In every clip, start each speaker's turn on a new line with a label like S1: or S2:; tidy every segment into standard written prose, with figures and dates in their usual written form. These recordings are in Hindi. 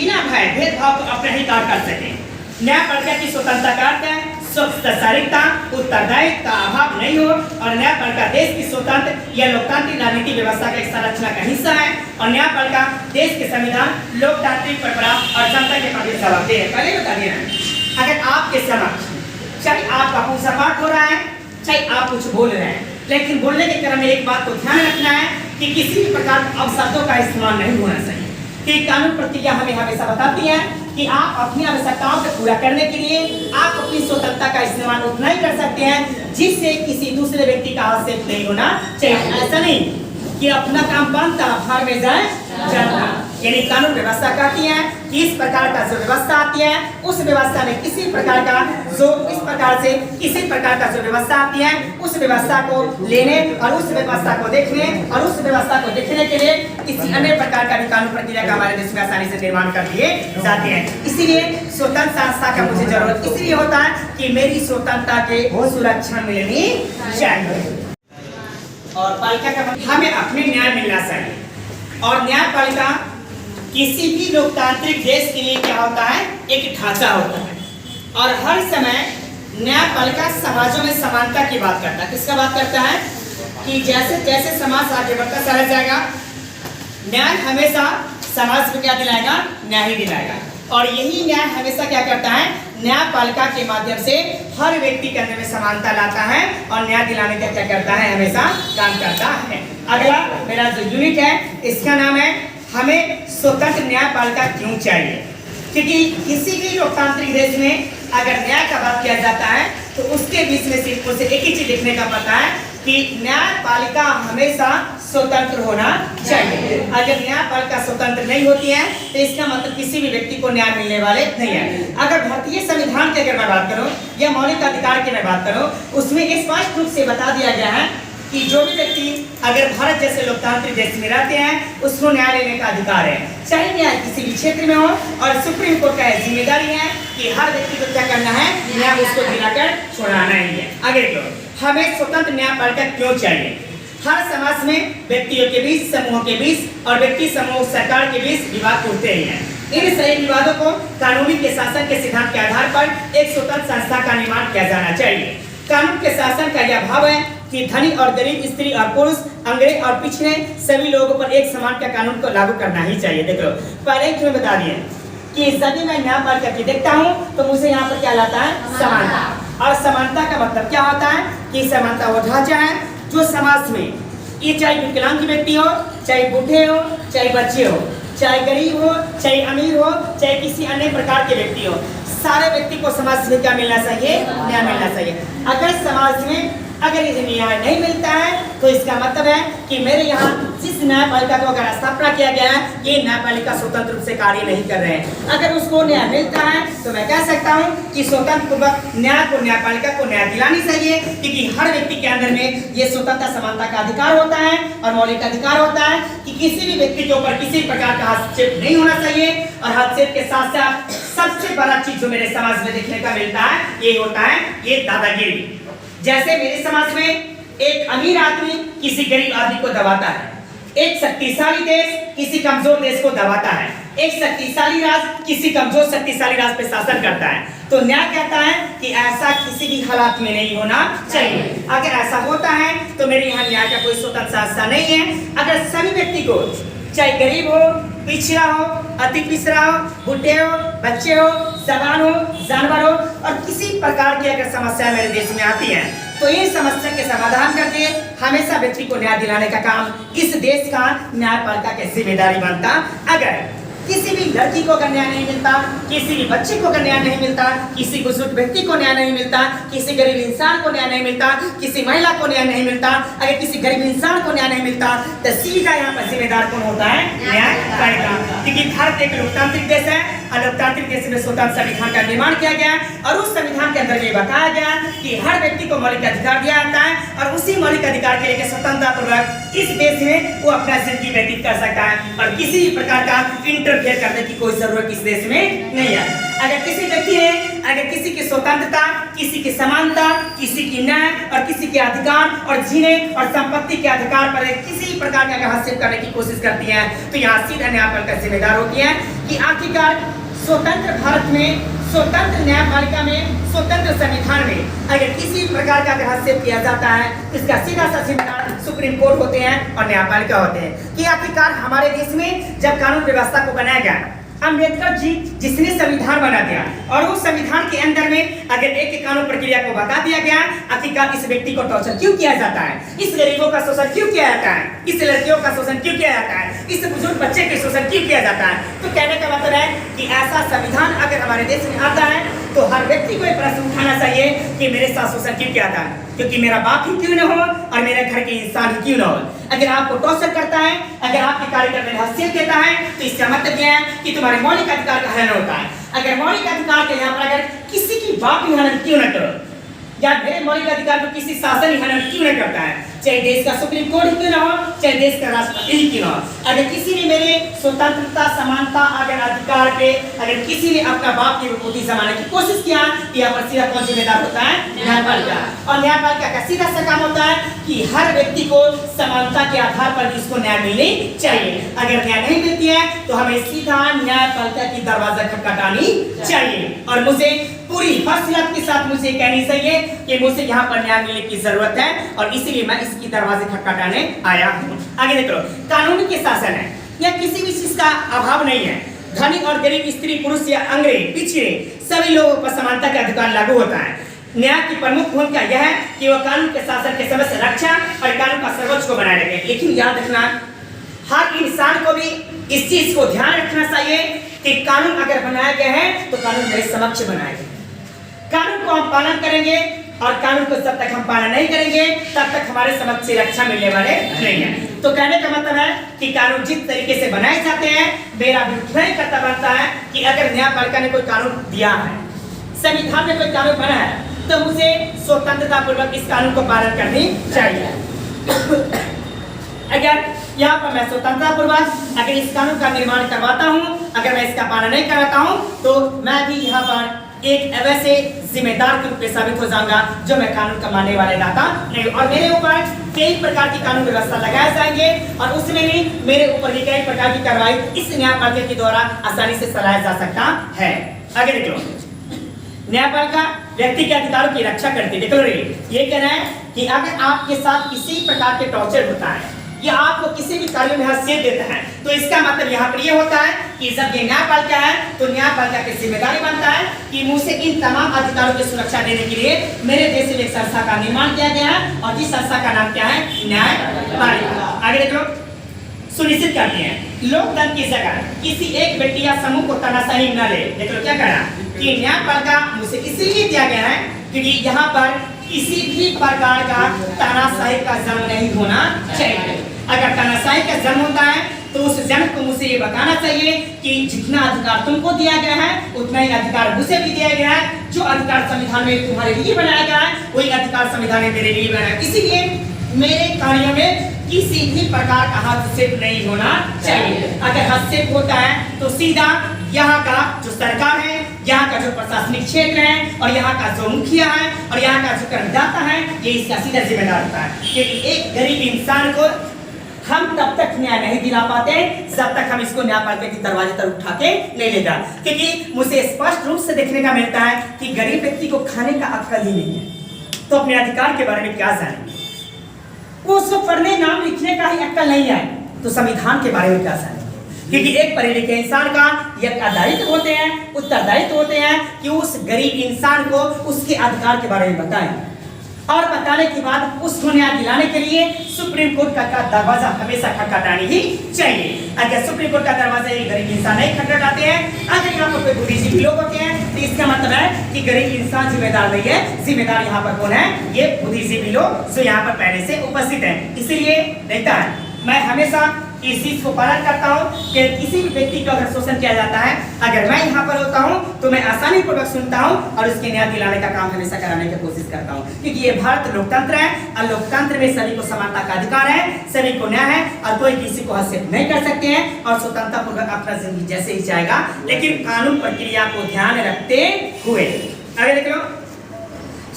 S1: बिना भय भेदभाव को अपने ही कार्य कर सके। न्यायपालिका की स्वतंत्रता का अर्थ है स्वतंत्रता, उत्तरदायित्व का अभाव नहीं हो, और न्यायपालिका देश की स्वतंत्र या लोकतांत्रिक राजनीतिक व्यवस्था का एक संरचना का हिस्सा है, और न्यायपालिका देश के संविधान, लोकतांत्रिक परंपरा और जनता के प्रति जवाबदेह है। पहले बता दिया है, अगर आपके समक्ष चाहे आपका पूजा पाठ हो रहा है, चाहे आप कुछ बोल रहे हैं, लेकिन बोलने के क्रम में एक बात को ध्यान रखना है कि किसी भी प्रकार के अपशब्दों का इस्तेमाल नहीं होना चाहिए। कि कानून प्रक्रिया हमें हमेशा बताती है कि आप अपनी आवश्यकताओं को पूरा करने के लिए आप अपनी स्वतंत्रता का इस्तेमाल उतना ही कर सकते हैं जिससे किसी दूसरे व्यक्ति का हस्तक्षेप नहीं होना चाहिए। ऐसा नहीं कि अपना काम बनता भाग में जाए जाता। यानी कानून व्यवस्था कहती है कि इस प्रकार का जो व्यवस्था आती है उस व्यवस्था में किसी प्रकार का जो इस प्रकार से किसी प्रकार का जो व्यवस्था आती है उस व्यवस्था को लेने और उस व्यवस्था को देखने और उस व्यवस्था को देखने के लिए किसी अन्य प्रकार का भी कानून प्रक्रिया का हमारे देश में आसानी से निर्माण कर दिए जाते हैं। इसीलिए स्वतंत्र संस्था का मुझे जरूरत इसलिए होता है कि मेरी स्वतंत्रता के सुरक्षा मिलनी चाहिए। और पालिका का हमें अपने न्याय मिलना चाहिए, और न्यायपालिका किसी भी लोकतांत्रिक देश के लिए क्या होता है, एक ढांचा होता है, और हर समय न्यायपालिका समाजों में समानता की बात करता है। किसका बात करता है कि जैसे जैसे समाज आगे बढ़ता चला जाएगा, न्याय हमेशा समाज को क्या दिलाएगा, न्याय ही दिलाएगा। और यही न्याय हमेशा क्या करता है, न्यायपालिका के माध्यम से हर व्यक्ति के अंदर में समानता लाता है और न्याय दिलाने का क्या करता है, हमेशा काम करता है। अगला मेरा जो यूनिट है इसका नाम है हमें स्वतंत्र न्यायपालिका क्यों चाहिए। क्योंकि किसी भी लोकतांत्रिक देश में अगर न्याय का बात किया जाता है तो उसके बीच में सिर्फ उसे एक ही चीज देखने का पता है कि न्यायपालिका हमेशा स्वतंत्र होना चाहिए। अगर न्यायपालिका स्वतंत्र नहीं होती है तो इसका मतलब किसी भी व्यक्ति को न्याय मिलने वाले नहीं है। अगर भारतीय संविधान की अगर मैं बात करूं या मौलिक अधिकार की मैं बात करूं, उसमें स्पष्ट रूप से बता दिया गया है कि जो भी व्यक्ति अगर भारत जैसे लोकतांत्रिक देश में रहते हैं उसको न्याय लेने का अधिकार है, चाहे न्याय किसी भी क्षेत्र में हो। और सुप्रीम कोर्ट का जिम्मेदारी है कि हर व्यक्ति को क्या करना है, न्याय उसको दिलाकर छुड़ाना ही है। आगे क्यों हमें स्वतंत्र न्यायपालिका क्यों चाहिए। हर समाज में व्यक्तियों के बीच, समूहों के बीच और व्यक्ति समूह सरकार के बीच विवाद होते ही हैं। इन सही विवादों को कानूनी के शासन के सिद्धांत के आधार पर एक स्वतंत्र संस्था का निर्माण किया जाना चाहिए। कानून के शासन का यह भाव है कि धनी और गरीब, स्त्री और पुरुष, अंग्रेज और पिछड़े सभी लोगों पर एक समान का कानून को लागू करना ही चाहिए। देखो पहले क्यों बता दिए कि सभी मैं न्यायपालिका की देखता हूँ तो मुझे यहाँ पर क्या लाता है, समानता। और समानता का मतलब क्या होता है कि समानता वो ढांचा है जो समाज में, ये चाहे विकलांग व्यक्ति हो, चाहे बूढ़े हो, चाहे बच्चे हो, चाहे गरीब हो, चाहे अमीर हो, चाहे किसी अन्य प्रकार के व्यक्ति हो, सारे व्यक्ति को समाज में क्या मिलना चाहिए, न्याय मिलना चाहिए। अगर समाज में अगर इसे न्याय नहीं मिलता है तो इसका मतलब है कि मेरे यहाँ जिस न्यायपालिका को अगर स्थापना किया गया है ये न्यायपालिका स्वतंत्र रूप से कार्य नहीं कर रहे हैं। अगर उसको न्याय मिलता है तो मैं कह सकता हूँ कि स्वतंत्र पूर्वक न्याय को, न्यायपालिका को न्याय दिलानी चाहिए, क्योंकि हर व्यक्ति के अंदर में ये स्वतंत्रता समानता का अधिकार होता है और मौलिक अधिकार होता है कि किसी भी व्यक्ति के ऊपर किसी प्रकार का हस्तक्षेप नहीं होना चाहिए। और हस्तक्षेप के साथ साथ सबसे बड़ा चीज जो मेरे समाज में देखने का मिलता है ये होता है ये दादागिरी। जैसे मेरे समाज में एक अमीर आदमी किसी गरीब आदमी को दबाता है, एक शक्तिशाली देश किसी कमजोर देश को दबाता है, एक शक्तिशाली राज किसी कमजोर शक्तिशाली राज पे शासन करता है। तो न्याय कहता है कि ऐसा किसी भी हालात में नहीं होना चाहिए। अगर ऐसा होता है तो मेरे यहाँ न्याय का कोई स्वतंत्र संस्था नहीं है। अगर सभी व्यक्ति को, चाहे गरीब हो, पिछड़ा हो, अति पिछड़ा हो, बूढ़े हो, बच्चे हो, जवान हो, जानवर हो, और किसी प्रकार की अगर समस्या मेरे देश में आती है तो इन समस्या के समाधान करके हमेशा व्यक्ति को न्याय दिलाने का काम इस देश का न्यायपालिका की जिम्मेदारी बनता। अगर किसी भी लड़की को अगर न्याय नहीं मिलता, किसी भी बच्चे को अगर न्याय नहीं मिलता, किसी बुजुर्ग व्यक्ति को न्याय नहीं मिलता, किसी गरीब इंसान को न्याय नहीं मिलता, किसी महिला को न्याय नहीं मिलता, अगर किसी गरीब इंसान को न्याय नहीं मिलता तो सीधा यहाँ पर जिम्मेदार कौन होता है, न्यायपालिका। क्योंकि भारत एक लोकतांत्रिक देश है और लोकतांत्रिक देश में स्वतंत्र संविधान का निर्माण किया गया और उस संविधान के अंदर ये बताया गया कि हर व्यक्ति को मौलिक अधिकार दिया जाता है और उसी मौलिक अधिकार के लेकर स्वतंत्रता पूर्वक इस देश में वो अपना जिंदगी व्यतीत कर सकता है और किसी भी प्रकार का इंटरफेयर करने की कोई जरूरत इस देश में नहीं है। अगर किसी व्यक्ति ने अगर किसी की स्वतंत्रता, किसी की समानता, किसी की न्याय और किसी के अधिकार और जीने और संपत्ति के अधिकार पर किसी प्रकार का हस्तक्षेप करने की कोशिश करती है तो यहाँ सीधा न्यायपालिका जिम्मेदार होती है कि आखिरकार स्वतंत्र भारत में, स्वतंत्र न्यायपालिका में, स्वतंत्र संविधान में अगर किसी प्रकार का हस्तक्षेप किया जाता है तो इसका सीधा सा जिम्मेदार सुप्रीम कोर्ट होते हैं और न्यायपालिका होते हैं। कि आखिरकार हमारे देश में जब कानून व्यवस्था को बनाया गया, अम्बेडकर जी जिसने संविधान बना दिया और उस संविधान के अंदर में अगर एक कानून प्रक्रिया को बता दिया गया, आखिरकार इस व्यक्ति को टॉर्चर क्यों किया जाता है, इस गरीबों का शोषण क्यों किया जाता है, इस लड़कियों का शोषण क्यों किया जाता है, इस बुजुर्ग बच्चे के शोषण क्यों किया जाता है। तो कहने का मतलब है कि ऐसा संविधान अगर हमारे देश में आता है तो हर व्यक्ति को एक प्रश्न उठाना चाहिए कि मेरे साथ शोषण क्यों किया जाता है, क्योंकि मेरा बाप ही क्यों न हो और मेरे घर के इंसान ही क्यों न हो। अगर आपको टॉर्चर करता है, अगर आपके कार्य करने में हस्तक्षेप देता है तो इसका मतलब यह है कि तुम्हारे मौलिक अधिकार का हनन होता है। अगर मौलिक अधिकार के यहाँ पर अगर किसी की बात ही हनन क्यों न करो, या मेरे मौलिक अधिकार को किसी शासन ही हनन क्यों न करता है, चाहे देश का सुप्रीम कोर्ट ही क्यों न हो, चाहे देश का राष्ट्रपति ही क्यों न हो, अगर किसी ने मेरे स्वतंत्रता, समानता, अगर अधिकार पे अगर किसी ने अपना बाप की विभूति जमाने की कोशिश किया, यहाँ पर सीधा कौन जिम्मेदार होता है, न्यायपालिका। और न्यायपालिका का सीधा सा काम होता है कि हर व्यक्ति को समानता के आधार पर इसको न्याय मिलनी चाहिए। अगर न्याय नहीं मिलती है तो हमें सीधा न्यायपालिका की दरवाजा खटखटानी चाहिए। और मुझे पूरी हौसला के साथ मुझे कहनी चाहिए कि मुझे यहाँ पर न्याय मिलने की जरूरत है और इसीलिए मैं इसकी दरवाजे खटखटाने आया हूँ। आगे देखो, कानून के शासन है या किसी भी चीज का अभाव नहीं है। धनी और गरीब, स्त्री पुरुष या अंग्रेज, पिछड़े सभी लोगों पर समानता का अधिकार लागू होता है। न्याय की प्रमुख भूमिका यह है कि वह कानून के शासन के समस्त रक्षा और कानून का सर्वोच्च को बनाए रखे। लेकिन याद रखना, हर इंसान को भी इस चीज को ध्यान रखना चाहिए कि कानून अगर बनाया गया है तो कानून मेरे समक्ष बनाया गया। कानून को हम पालन करेंगे और कानून को जब तक हम पालन नहीं करेंगे तब तक हमारे समक्ष से रक्षा मिलने वाले नहीं है। तो कहने का मतलब है कि कानून जिस तरीके से बनाए जाते हैं, मेरा भी कर्तव्य बनता है कि अगर न्यायपालिका ने कोई कानून दिया है, संविधान में कोई कानून बना है, तो मुझे स्वतंत्रता पूर्वक इस कानून को पालन करनी चाहिए। अगर यहाँ पर मैं स्वतंत्रता पूर्वक अगर इस कानून का निर्माण करवाता हूँ, अगर मैं इसका पालन नहीं कराता हूँ, तो मैं भी यहाँ पर एक वैसे जिम्मेदार के रूप में साबित हो जाऊंगा जो मैं कानून का मानने वाले नाता नहीं। और मेरे ऊपर कई प्रकार की कानून व्यवस्था लगाए जाएंगे और उसमें भी मेरे ऊपर भी कई प्रकार की कार्रवाई इस न्यायपालिका के द्वारा आसानी से चलाया जा सकता है। आगे देख लो, न्यायपालिका व्यक्ति के अधिकारों की रक्षा करती है। देख लो, ये कहना है कि अगर आपके साथ किसी प्रकार के टॉर्चर होता है या आपको किसी भी कार्य में हस्तक्षेप देता है तो इसका मतलब यहाँ पर ये होता है कि जब ये न्यायपालिका है तो न्यायपालिका की जिम्मेदारी बनता है कि मुझे इन तमाम अधिकारों की सुरक्षा देने के लिए मेरे देश में एक संस्था का निर्माण किया गया है और जिस संस्था का नाम क्या है, न्यायपालिका। आगे देख लो, सुनिश्चित करते हैं लोकतंत्र की जगह किसी एक व्यक्ति या समूह को तानाशाही न ले। देख लो क्या कहना कि न्यायपालिका मुझे इसलिए दिया गया है क्योंकि यहाँ पर किसी भी प्रकार का तानाशाही का जन्म नहीं होना चाहिए। अगर तानाशाही का जन्म होता है तो उस जन्म को मुझे ये बताना चाहिए कि जितना अधिकार तुमको दिया गया है उतना ही अधिकार मुझे भी दिया गया है। जो अधिकार संविधान में तुम्हारे लिए बनाया गया है वही अधिकार संविधान में मेरे लिए बनाया है। इसीलिए मेरे कार्यों में किसी भी प्रकार का हस्तक्षेप नहीं होना चाहिए। अगर हस्तक्षेप होता है तो सीधा यहाँ का जो सरकार है, यहाँ का जो प्रशासनिक क्षेत्र है और यहाँ का जो मुखिया है और यहाँ का जो कर्मदाता है, ये इसका सीधा जिम्मेदार होता है। क्योंकि एक गरीब इंसान को हम तब तक न्याय नहीं दिला पाते जब तक हम इसको न्यायपालिका के दरवाजे पर उठा के नहीं लेगा। क्योंकि मुझे स्पष्ट रूप से देखने का मिलता है कि गरीब व्यक्ति को खाने का अक्ल ही नहीं है तो अपने अधिकार के बारे में क्या जानेंगे। वो उसको पढ़ने, नाम लिखने का ही अक्ल नहीं है तो संविधान के बारे में क्या जानेंगे। क्योंकि एक पढ़े लिखे इंसान का यह दायित्व होते हैं, उत्तरदायित्व होते हैं कि उस गरीब इंसान को उसके अधिकार के बारे में बताएं और बताने के बाद उसको न्याय दिलाने के लिए सुप्रीम कोर्ट का दरवाजा हमेशा खटखटानी ही चाहिए। अगर सुप्रीम कोर्ट का दरवाजा ये गरीब इंसान नहीं खटखटाते हैं, अगर यहाँ पर कोई बुद्धिजीवी लोग होते हैं तो इसका मतलब है कि गरीब इंसान जिम्मेदार नहीं है। जिम्मेदार यहाँ पर कौन है? ये बुद्धिजीवी लोग जो यहाँ पर पहले से उपस्थित है। इसलिए देखता है मैं हमेशा इस चीज को पालन करता हूँ कि किसी भी व्यक्ति का अगर शोषण किया जाता है, अगर मैं यहाँ पर होता हूँ तो मैं आसानी पूर्वक सुनता हूँ और उसके न्याय दिलाने का काम हमेशा कराने की कोशिश करता हूँ। क्योंकि ये भारत लोकतंत्र है और लोकतंत्र में सभी को समानता का अधिकार है, सभी को न्याय है और कोई किसी को हस्तक्षेप नहीं कर सकते हैं और स्वतंत्रता पूर्वक अपना जिंदगी जैसे ही जाएगा, लेकिन कानून प्रक्रिया को ध्यान रखते हुए। आगे देख लो,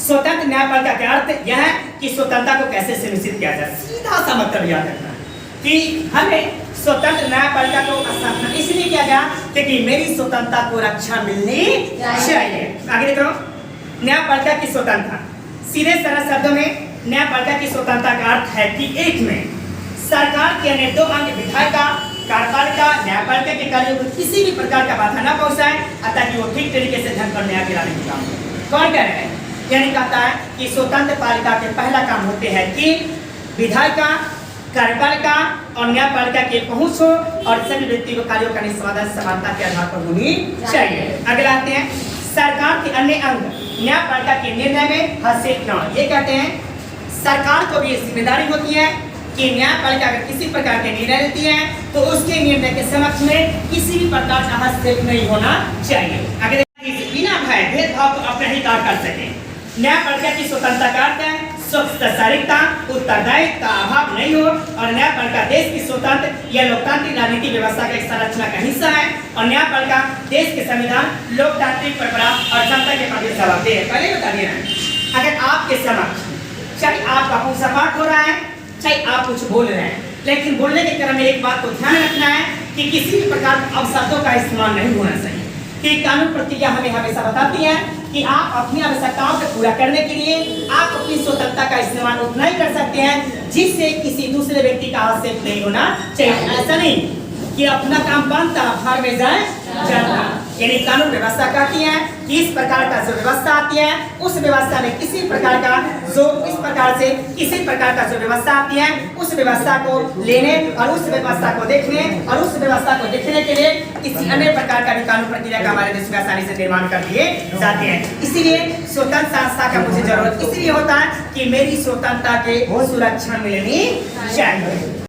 S1: स्वतंत्र न्यायपालिका का अर्थ यह है कि स्वतंत्रता को कैसे सुनिश्चित किया जाए। सीधा सा मतलब याद रखना कि हमें स्वतंत्र न्यायपालिका को स्थापना इसलिए किया गया क्योंकि मेरी स्वतंत्रता को रक्षा मिलनी चाहिए। आगे देखो, न्यायपालिका की स्वतंत्रता। सीधे सरल शब्दों में न्यायपालिका की स्वतंत्रता का अर्थ है कि एक में सरकार के अन्य दो अंग विधायिका, कार्यपालिका, न्यायपालिका के कार्यों को किसी भी प्रकार का बाधा न पहुंचाए ताकि वो ठीक तरीके से ढंग पर न्याय दिलाने का काम करे। कौन कह रहे हैं? यानी कहता है कि स्वतंत्र पालिका के पहला काम होते हैं कि विधायिका, कार्यपालिका और न्यायपालिका के पहुंच हो और सभी व्यक्तिगत कार्यों का निष्पादन समानता के आधार पर होनी चाहिए। अगला आते हैं, सरकार के अन्य अंग न्यायपालिका के निर्णय में हस्तक्षेप न। ये कहते हैं सरकार को भी ये जिम्मेदारी होती है कि न्यायपालिका अगर किसी प्रकार के निर्णय लेती है तो उसके निर्णय के समक्ष में किसी भी प्रकार का हस्तक्षेप नहीं होना चाहिए। आगे बिना भय भेदभाव को अपने ही कार्य कर सके। न्यायपालिका की स्वतंत्रता का अर्थ है स्वतंत्रता, उत्तरदायित्व का अभाव नहीं हो और न्यायपालिका देश की स्वतंत्र या लोकतांत्रिक राजनीतिक व्यवस्था का एक संरचना का हिस्सा है और न्यायपालिका देश के संविधान, लोकतांत्रिक परंपरा और जनता के प्रति जवाबदेह है। पहले बता दिया है, अगर आपके समक्ष चाहे आपका पूजा पाठ हो रहा है, चाहे आप कुछ बोल रहे हैं, लेकिन बोलने के क्रम में एक बात को ध्यान रखना है कि किसी भी प्रकार के अपशब्दों का इस्तेमाल नहीं होना चाहिए। कि कानून प्रतिज्ञा हमें हमेशा बताती है कि आप अपनी आवश्यकताओं को पूरा करने के लिए आप अपनी स्वतंत्रता का इस्तेमाल उतना ही कर सकते हैं जिससे किसी दूसरे व्यक्ति का हस्तक्षेप नहीं होना चाहिए। ऐसा नहीं कि अपना काम बनता भार में जाए जाता। यानी कानून व्यवस्था कहती है कि इस प्रकार का जो व्यवस्था आती है उस व्यवस्था में किसी प्रकार का जो इस प्रकार से किसी प्रकार का जो व्यवस्था आती है उस व्यवस्था को लेने और उस व्यवस्था को देखने और उस व्यवस्था को देखने के लिए किसी अन्य प्रकार का भी कानून प्रक्रिया का हमारे देश में आसानी से निर्माण कर दिए जाते हैं। इसीलिए स्वतंत्र संस्था का मुझे जरूरत इसलिए होता है कि मेरी स्वतंत्रता के सुरक्षा मिलनी चाहिए।